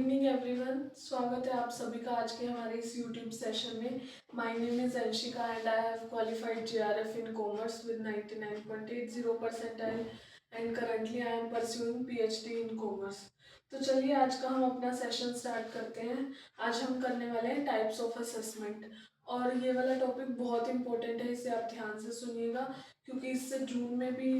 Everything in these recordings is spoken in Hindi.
इवनिंग एवरीवन, स्वागत है आप सभी का आज के हमारे इस यूट्यूब सेशन में। My name is Anshika and I have qualified GRF in commerce with 99.80 percentile and currently I am pursuing PhD in commerce. तो चलिए आज का हम अपना सेशन स्टार्ट करते हैं। आज हम करने वाले हैं टाइप्स ऑफ असेसमेंट, और ये वाला टॉपिक बहुत इंपॉर्टेंट है, इसे आप ध्यान से सुनिएगा क्योंकि इससे जून में भी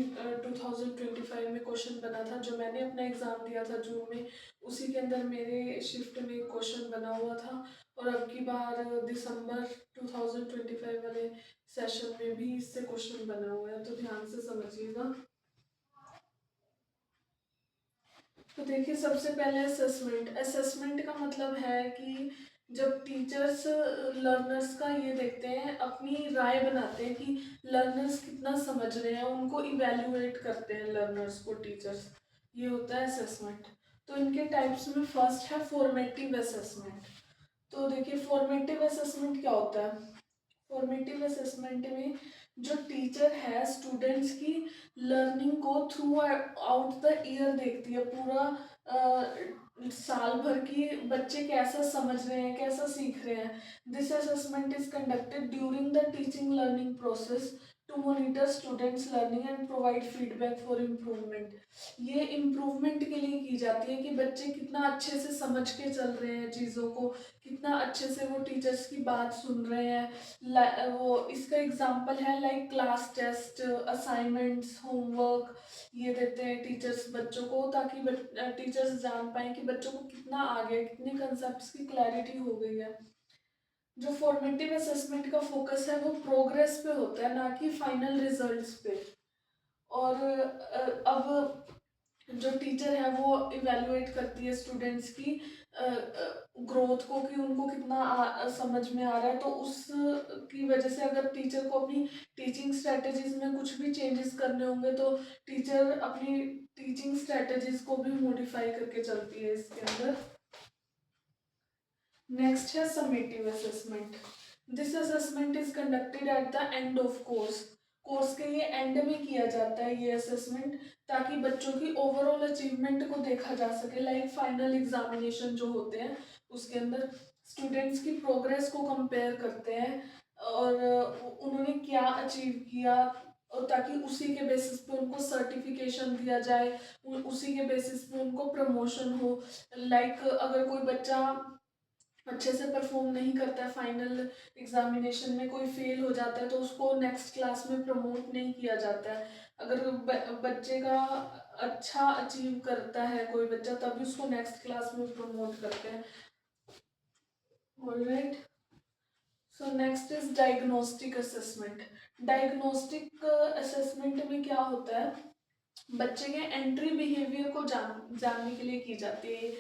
2025 में क्वेश्चन बना था। जो मैंने अपना एग्ज़ाम दिया था जून में, उसी के अंदर मेरे शिफ्ट में क्वेश्चन बना हुआ था, और अब की बार दिसंबर 2025 वाले सेशन में भी इससे क्वेश्चन बना हुआ है, तो ध्यान से समझिएगा। तो देखिए, सबसे पहले असेसमेंट। असेसमेंट का मतलब है कि जब टीचर्स लर्नर्स का ये देखते हैं, अपनी राय बनाते हैं कि लर्नर्स कितना समझ रहे हैं, उनको इवेल्युएट करते हैं लर्नर्स को टीचर्स, ये होता है असेसमेंट। तो इनके टाइप्स में फर्स्ट है फॉर्मेटिव असेसमेंट। तो देखिए, फॉर्मेटिव असेसमेंट क्या होता है। फॉर्मेटिव असेसमेंट में जो टीचर है स्टूडेंट्स की लर्निंग को थ्रू आउट द ईयर देखती है, पूरा साल भर की बच्चे कैसा समझ रहे हैं, कैसा सीख रहे हैं। This assessment is conducted during the teaching learning process to monitor students learning and provide feedback for improvement. ये इम्प्रूवमेंट के लिए की जाती है कि बच्चे कितना अच्छे से समझ के चल रहे हैं चीज़ों को, कितना अच्छे से वो टीचर्स की बात सुन रहे हैं। वो इसका एग्जांपल है like class test, assignments, homework ये देते हैं टीचर्स बच्चों को, ताकि टीचर्स जान पाए कि बच्चों को कितना आ गया, कितने कंसेप्ट्स की क्लैरिटी हो गई है। जो फॉर्मेटिव असेसमेंट का फोकस है वो प्रोग्रेस पे होता है, ना कि फाइनल रिजल्ट्स पे। और अब जो टीचर है वो इवेलुएट करती है स्टूडेंट्स की ग्रोथ को, कि उनको कितना समझ में आ रहा है। तो उस की वजह से अगर टीचर को अपनी टीचिंग स्ट्रेटजीज में कुछ भी चेंजेस करने होंगे, तो टीचर अपनी टीचिंग स्ट्रेटजीज को भी मॉडिफाई करके चलती है इसके अंदर। नेक्स्ट है summative assessment. This assessment is conducted at the end of course. Course के ये एंड में किया जाता है ये असेसमेंट, ताकि बच्चों की ओवरऑल अचीवमेंट को देखा जा सके। लाइक फाइनल एग्जामिनेशन जो होते हैं उसके अंदर स्टूडेंट्स की प्रोग्रेस को कंपेयर करते हैं, और उन्होंने क्या अचीव किया, और ताकि उसी के बेसिस पे उनको सर्टिफिकेशन दिया जाए, उसी के बेसिस पे उनको प्रमोशन हो। लाइक अगर कोई बच्चा अच्छे से परफॉर्म नहीं करता है, फाइनल एग्जामिनेशन में कोई फेल हो जाता है, तो उसको नेक्स्ट क्लास में प्रमोट नहीं किया जाता है। अगर बच्चे का अच्छा अचीव करता है कोई बच्चा, तभी उसको नेक्स्ट क्लास में प्रमोट करते हैं। Alright, so next is diagnostic assessment. Diagnostic assessment में क्या होता है, बच्चे के एंट्री बिहेवियर को जानने के लिए की जाती है।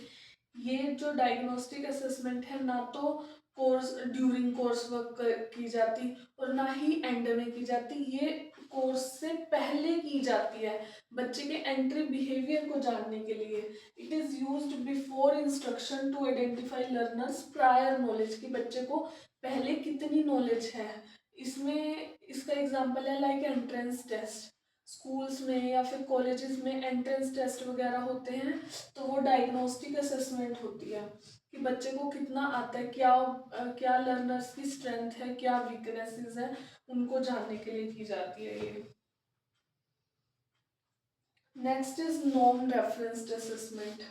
ये जो डायग्नोस्टिक असेसमेंट है, ना तो कोर्स ड्यूरिंग कोर्स वर्क की जाती और ना ही एंड में की जाती, ये कोर्स से पहले की जाती है बच्चे के एंट्री बिहेवियर को जानने के लिए। It is used before instruction to identify learners prior knowledge, कि बच्चे को पहले कितनी नॉलेज है। इसमें इसका एग्जांपल है लाइक एंट्रेंस टेस्ट। स्कूल्स में या फिर कॉलेजेस में एंट्रेंस टेस्ट वगैरह होते हैं, तो वो डायग्नोस्टिक असेसमेंट होती है कि बच्चे को कितना आता है, क्या लर्नर्स की स्ट्रेंथ है, क्या वीकनेसेस है, उनको जानने के लिए की जाती है ये। Next is non referenced assessment.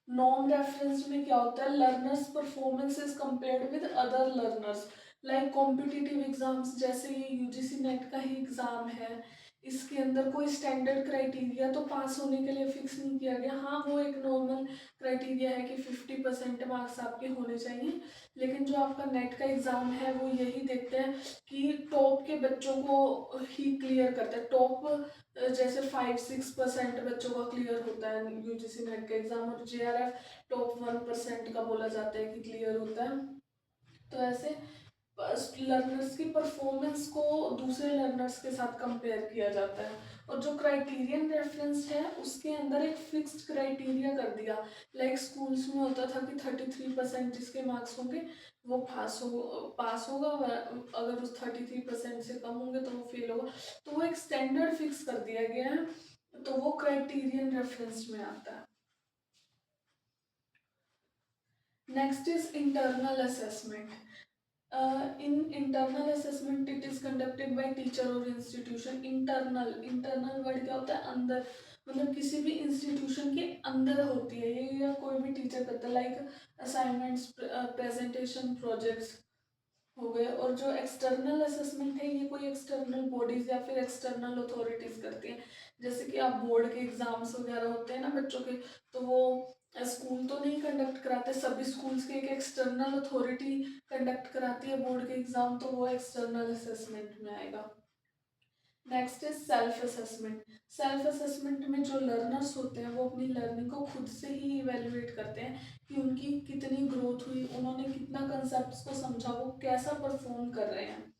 Non referenced में क्या होता है, learners performance is compared with other learners. Like competitive exams, जैसे ये यूजीसी नेट का ही एग्जाम है, इसके अंदर कोई स्टैंडर्ड क्राइटेरिया तो पास होने के लिए फिक्स नहीं किया गया। हाँ, वो एक नॉर्मल क्राइटेरिया है कि 50% मार्क्स आपके होने चाहिए, लेकिन जो आपका नेट का एग्ज़ाम है वो यही देखते हैं कि टॉप के बच्चों को ही क्लियर करते हैं। टॉप जैसे 5-6% बच्चों का क्लियर होता है यूजीसी नेट का एग्ज़ाम, और जेआरएफ टॉप 1% का बोला जाता है कि क्लियर होता है। तो ऐसे लर्नर्स की परफॉर्मेंस को दूसरे लर्नर्स के साथ कंपेयर किया जाता है। और जो क्राइटेरियन रेफरेंस है उसके अंदर एक फिक्स्ड क्राइटेरिया कर दिया। लाइक स्कूल्स में होता था कि 33% जिसके मार्क्स होंगे वो पास होगा, अगर उस 33% से कम होंगे तो वो फेल होगा। तो वो एक स्टैंडर्ड फिक्स कर दिया गया है, तो वो क्राइटेरियन रेफरेंस में आता है। Next is internal assessment. In internal assessment, it is conducted by teacher or institution. Internal word क्या होता है? अंदर, मतलब किसी भी इंस्टीट्यूशन के अंदर होती है ये, या कोई भी टीचर करता है, लाइक असाइनमेंट्स, प्रेजेंटेशन, प्रोजेक्ट्स हो गए। और जो एक्सटर्नल असेसमेंट है, ये कोई एक्सटर्नल बॉडीज या फिर एक्सटर्नल अथॉरिटीज करती हैं। जैसे कि आप बोर्ड के एग्जाम्स वगैरह होते हैं ना बच्चों के, तो वो स्कूल तो नहीं कंडक्ट कराते, सभी स्कूल्स के एक एक्सटर्नल अथॉरिटी कंडक्ट कराती है बोर्ड के एग्जाम, तो वो एक्सटर्नल असेसमेंट में आएगा। Next is self assessment. Self assessment में जो लर्नर्स होते हैं वो अपनी लर्निंग को खुद से ही इवेल्युएट करते हैं कि उनकी कितनी ग्रोथ हुई, उन्होंने कितना कंसेप्ट्स को समझा, वो कैसा परफॉर्म कर रहे हैं।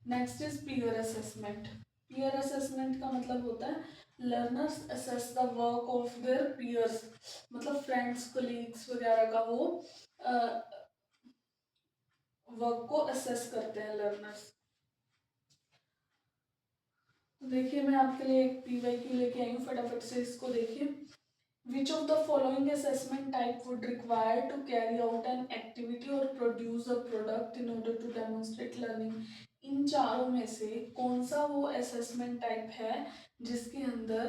Next is peer assessment. Peer assessment का मतलब होता है learners assess the work of their peers, मतलब फ्रेंड्स, कोलीग्स वगैरह का वो वर्क को असेस करते हैं लर्नर्स। तो देखिए मैं आपके लिए एक पीवाईक्यू लेके आई हूँ, फटाफट से इसको देखिए। Which of the following assessment type would require to carry out an activity or produce a product in order to demonstrate learning? इन चारों में से कौन सा वो असेसमेंट टाइप है जिसके अंदर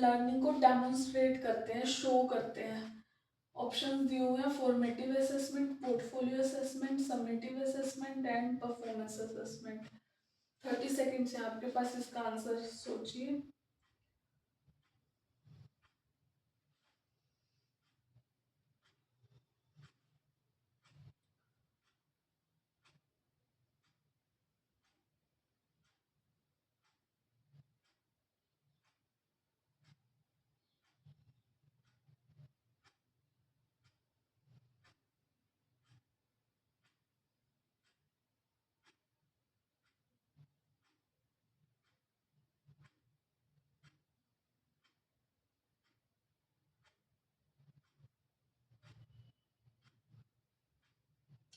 लर्निंग को डेमोन्स्ट्रेट करते हैं, शो करते हैं? ऑप्शन दिए हुए हैं, formative assessment, portfolio assessment, summative assessment and performance assessment. 30 second से आपके पास इसका आंसर सोचिए।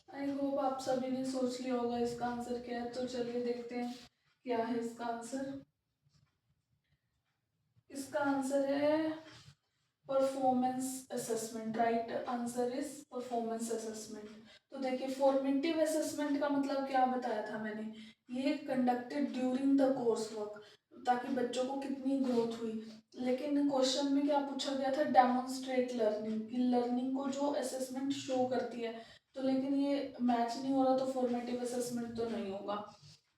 आई होप आप सभी ने सोच लिया होगा इसका आंसर क्या है। तो चलिए देखते हैं क्या है इसका आंसर। इसका आंसर है performance assessment. Right answer is performance assessment. तो देखिए फॉर्मेटिव असेसमेंट का मतलब क्या बताया था मैंने, ये conducted during the course work, ताकि बच्चों को कितनी ग्रोथ हुई। लेकिन क्वेश्चन में क्या पूछा गया था, डेमोन्स्ट्रेट लर्निंग, कि लर्निंग को जो असेसमेंट शो करती है। तो लेकिन ये मैच नहीं हो रहा, तो फॉर्मेटिव असेसमेंट तो नहीं होगा।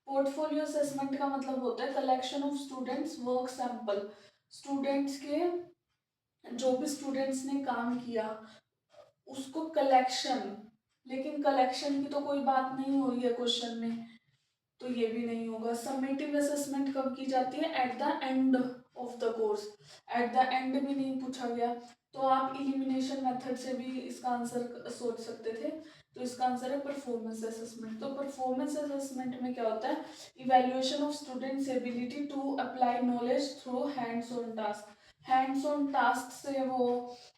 पोर्टफोलियो असेसमेंट का मतलब होता है collection of students work sample, students के, जो भी स्टूडेंट्स ने काम किया उसको कलेक्शन, लेकिन कलेक्शन की तो कोई बात नहीं हो रही है क्वेश्चन में, तो ये भी नहीं होगा। समेटिव असेसमेंट कब की जाती है, at the end of the course, at the end भी नहीं पूछा गया, तो आप इलिमिनेशन मेथड से भी इसका आंसर सोच सकते थे। तो इसका आंसर है परफॉर्मेंस असेसमेंट। तो परफॉर्मेंस असेसमेंट में क्या होता है, evaluation of students ability to apply knowledge through hands on task. Hands on task से वो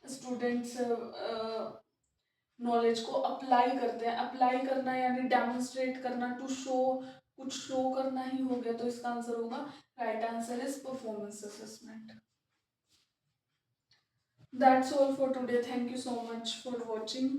स्टूडेंट्स नॉलेज को अप्लाई करते हैं। अप्लाई करना यानी डेमोन्स्ट्रेट करना, टू शो, कुछ शो करना ही हो गया, तो इसका आंसर होगा, right answer is performance assessment. That's all for today, thank you so much for watching.